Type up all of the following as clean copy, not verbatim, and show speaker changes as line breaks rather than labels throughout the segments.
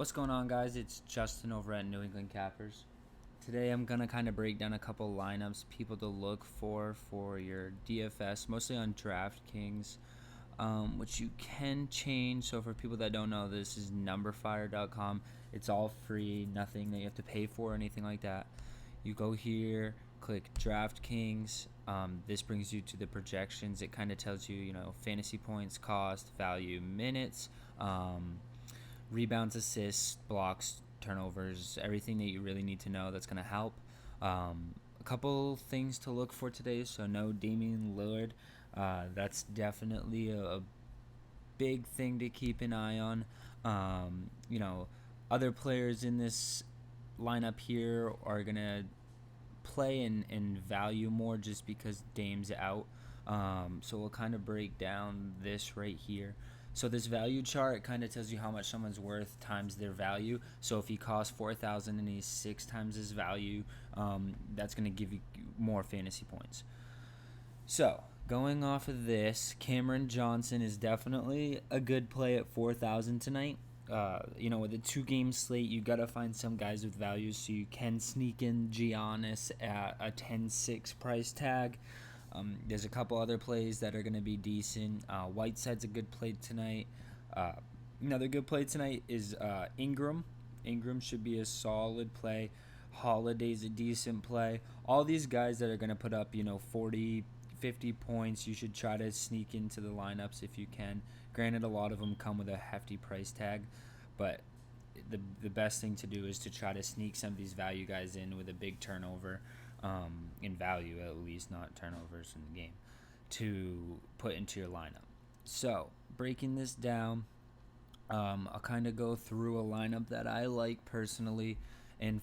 What's going on, guys? It's Justin over at New England Cappers. Today I'm going to kind of break down a couple lineups, people to look for your DFS, mostly on DraftKings, which you can change. So for people that don't know, this is numberfire.com. It's all free, nothing that you have to pay for or anything like that. You go here, click DraftKings. This brings you to the projections. It kind of tells you, fantasy points, cost, value, minutes, rebounds, assists, blocks, turnovers, everything that you really need to know that's going to help. A couple things to look for today. So no Damian Lillard. That's definitely a big thing to keep an eye on. Other players in this lineup here are going to play and value more just because Dame's out. So we'll kind of break down this right here. So this value chart kind of tells you how much someone's worth times their value. So if he costs 4,000 and he's 6 times his value, that's going to give you more fantasy points. So going off of this, Cameron Johnson is definitely a good play at 4,000 tonight. With a 2-game slate, you got to find some guys with values, so you can sneak in Giannis at a 10-6 price tag. There's a couple other plays that are going to be decent. Whiteside's a good play tonight. Another good play tonight is Ingram. Ingram should be a solid play. Holiday's a decent play. All these guys that are going to put up, 40, 50 points, you should try to sneak into the lineups if you can. Granted, a lot of them come with a hefty price tag, but the best thing to do is to try to sneak some of these value guys in with a big turnover. In value, at least, not turnovers in the game, to put into your lineup. So breaking this down, I'll kind of go through a lineup that I like personally, and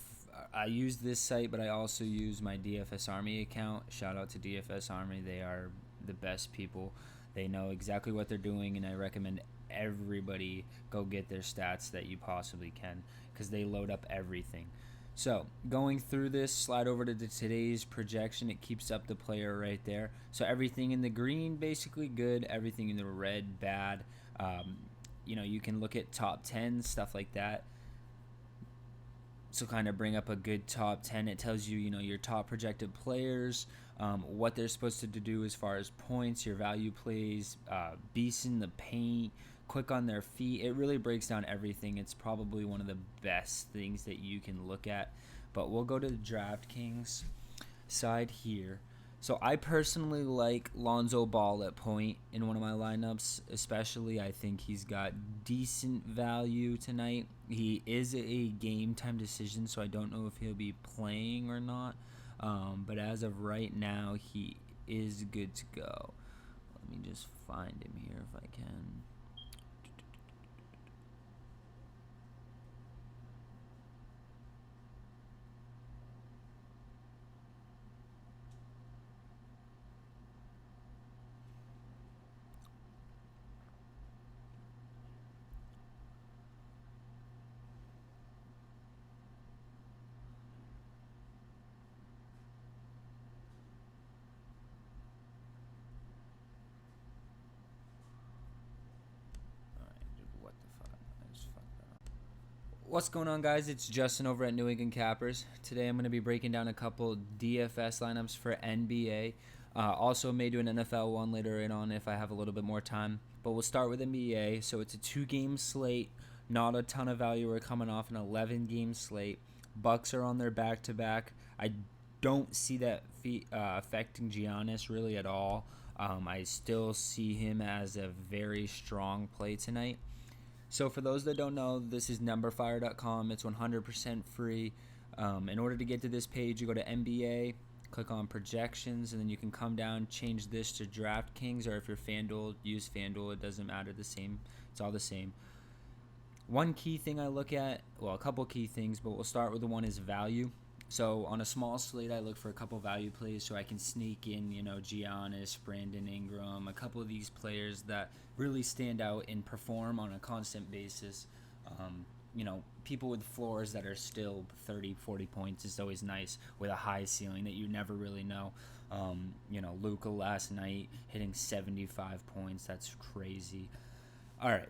I use this site, but I also use my DFS Army account. Shout out to DFS Army. They are the best people. They know exactly what they're doing, and I recommend everybody go get their stats that you possibly can, because they load up everything. So going through this, slide over to today's projection. It keeps up the player right there. So everything in the green, basically good. Everything in the red, bad. You can look at top 10, stuff like that. So kind of bring up a good top 10. It tells you, your top projected players, what they're supposed to do as far as points, your value plays, beasts in the paint, quick on their feet. It really breaks down everything. It's probably one of the best things that you can look at. But we'll go to the DraftKings side here. So I personally like Lonzo Ball at point in one of my lineups, especially. I think he's got decent value tonight. He is a game time decision, so I don't know if he'll be playing or not. But as of right now, he is good to go. Let me just find him here if I can. What's going on, guys? It's Justin over at New England Cappers. Today I'm going to be breaking down a couple DFS lineups for NBA. Also may do an NFL one later on if I have a little bit more time. But we'll start with NBA. So it's a 2-game slate. Not a ton of value. We're coming off an 11-game slate. Bucks are on their back-to-back. I don't see that affecting Giannis really at all. I still see him as a very strong play tonight. So for those that don't know, this is numberfire.com. It's 100% free. In order to get to this page, you go to NBA, click on projections, and then you can come down, change this to DraftKings, or if you're FanDuel, use FanDuel. It doesn't matter, it's all the same. One key thing I look at, a couple key things, but we'll start with the one is value. So on a small slate, I look for a couple value plays so I can sneak in, Giannis, Brandon Ingram, a couple of these players that really stand out and perform on a constant basis. People with floors that are still 30, 40 points is always nice, with a high ceiling that you never really know. Luka last night hitting 75 points. That's crazy. All right.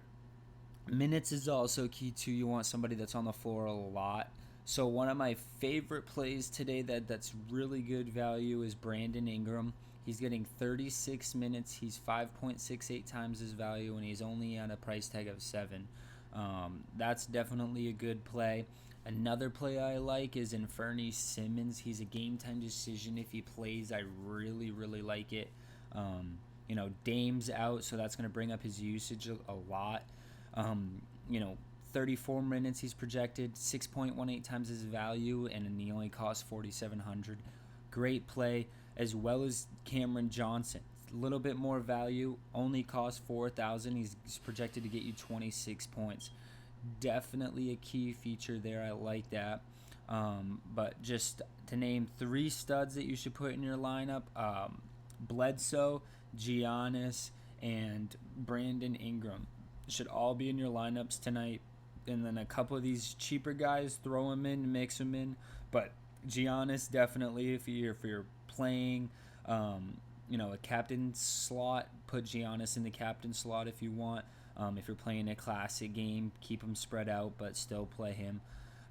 Minutes is also key too. You want somebody that's on the floor a lot. So one of my favorite plays today that's really good value is Brandon Ingram. He's getting 36 minutes. He's 5.68 times his value, and he's only on a price tag of 7. That's definitely a good play. Another play I like is Inferny Simmons. He's a game time decision if he plays. I really like it. Dame's out, so that's going to bring up his usage a lot. Um, you know, 34 minutes he's projected, 6.18 times his value, and he only costs 4,700. Great play, as well as Cameron Johnson. A little bit more value, only costs 4,000. He's projected to get you 26 points. Definitely a key feature there. I like that. But just to name 3 studs that you should put in your lineup: Bledsoe, Giannis, and Brandon Ingram should all be in your lineups tonight. And then a couple of these cheaper guys, throw them in, mix them in. But Giannis definitely, if you're playing, a captain slot, put Giannis in the captain slot if you want. If you're playing a classic game, keep him spread out, but still play him.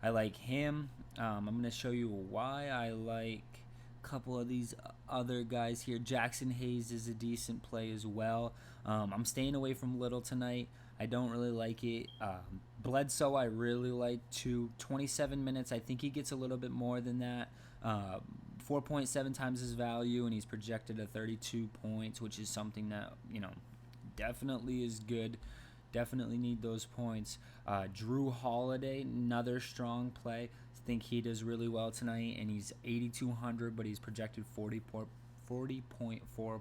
I like him. I'm going to show you why I like a couple of these other guys here. Jackson Hayes is a decent play as well. I'm staying away from Little tonight. I don't really like it. Bledsoe, I really like too. 27 minutes. I think he gets a little bit more than that. 4.7 times his value, and he's projected at 32 points, which is something that, definitely is good. Definitely need those points. Drew Holiday, another strong play. I think he does really well tonight, and he's 8,200, but he's projected 40.4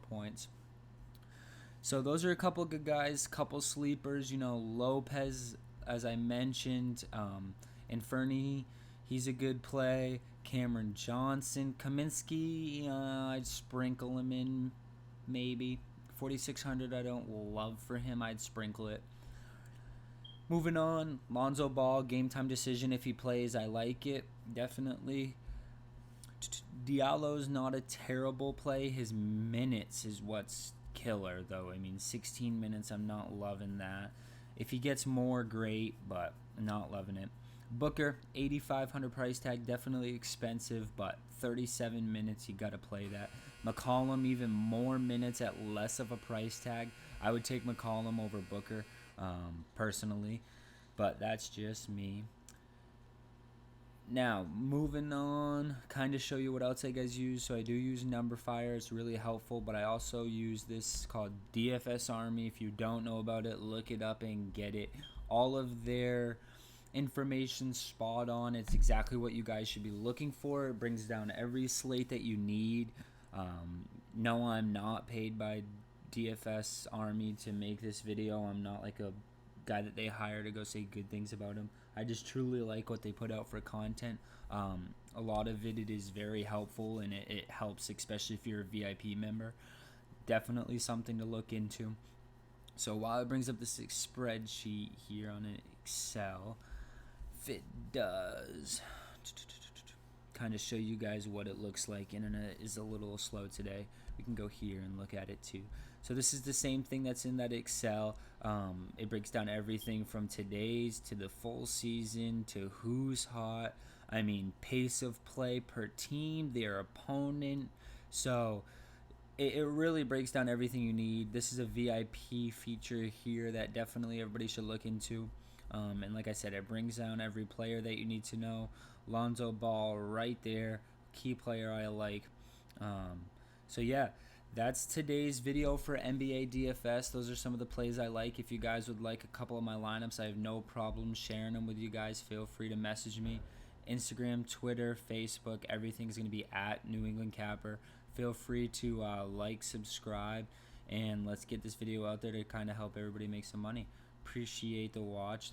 points. So those are a couple good guys, couple sleepers. Lopez, as I mentioned, Inferny, he's a good play. Cameron Johnson, Kaminsky, I'd sprinkle him in, maybe. 4,600, I don't love for him. I'd sprinkle it. Moving on, Lonzo Ball, game time decision if he plays. I like it, definitely. Diallo's not a terrible play. His minutes is what's killer, though. 16 minutes, I'm not loving that. If he gets more, great, but not loving it. Booker, 8,500 price tag, definitely expensive, but 37 minutes, you got to play that. McCollum, even more minutes at less of a price tag. I would take McCollum over Booker, personally, but that's just me. Now, moving on, kind of show you what else I guys use. So I do use Numberfire. It's really helpful, but I also use this called DFS Army. If you don't know about it, look it up and get it. All of their information spot on. It's exactly what you guys should be looking for. It brings down every slate that you need. No, I'm not paid by DFS Army to make this video. I'm not like a guy that they hire to go say good things about him. I just truly like what they put out for content. A lot of it is very helpful, and it helps, especially if you're a VIP member. Definitely something to look into. So while it brings up this spreadsheet here on an Excel, if it does kind of show you guys what it looks like. Internet is a little slow today. We can go here and look at it too. So this is the same thing that's in that Excel. It breaks down everything from today's to the full season to who's hot. Pace of play per team, their opponent. So it really breaks down everything you need. This is a VIP feature here that definitely everybody should look into. And like I said, it brings down every player that you need to know. Lonzo Ball right there, key player I like. So yeah, that's today's video for NBA DFS. Those are some of the plays I like. If you guys would like a couple of my lineups, I have no problem sharing them with you guys. Feel free to message me. Instagram, Twitter, Facebook, everything's going to be at New England Capper. Feel free to like, subscribe, and let's get this video out there to kind of help everybody make some money. Appreciate the watch.